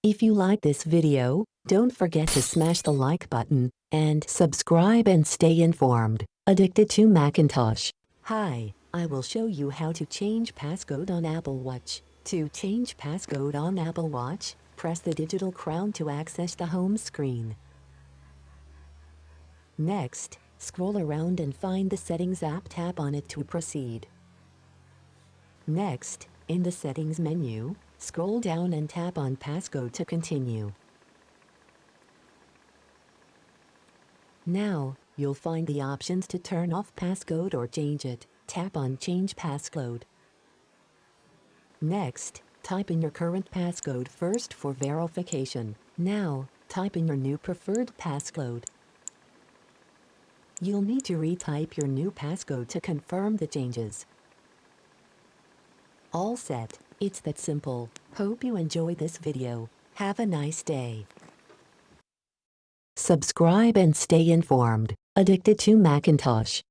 If you like this video, don't forget to smash the like button and subscribe and stay informed. Addicted to Macintosh. Hi, I will show you how to change passcode on Apple Watch. To change passcode on Apple Watch, press the digital crown to access the home screen. Next, scroll around and find the Settings app. Tap on it to proceed. Next, in the Settings menu, scroll down and tap on Passcode to continue. Now, you'll find the options to turn off passcode or change it. Tap on Change Passcode. Next, type in your current passcode first for verification. Now, type in your new preferred passcode. You'll need to retype your new passcode to confirm the changes. All set. It's that simple. Hope you enjoyed this video. Have a nice day. Subscribe and stay informed. Addicted to Macintosh.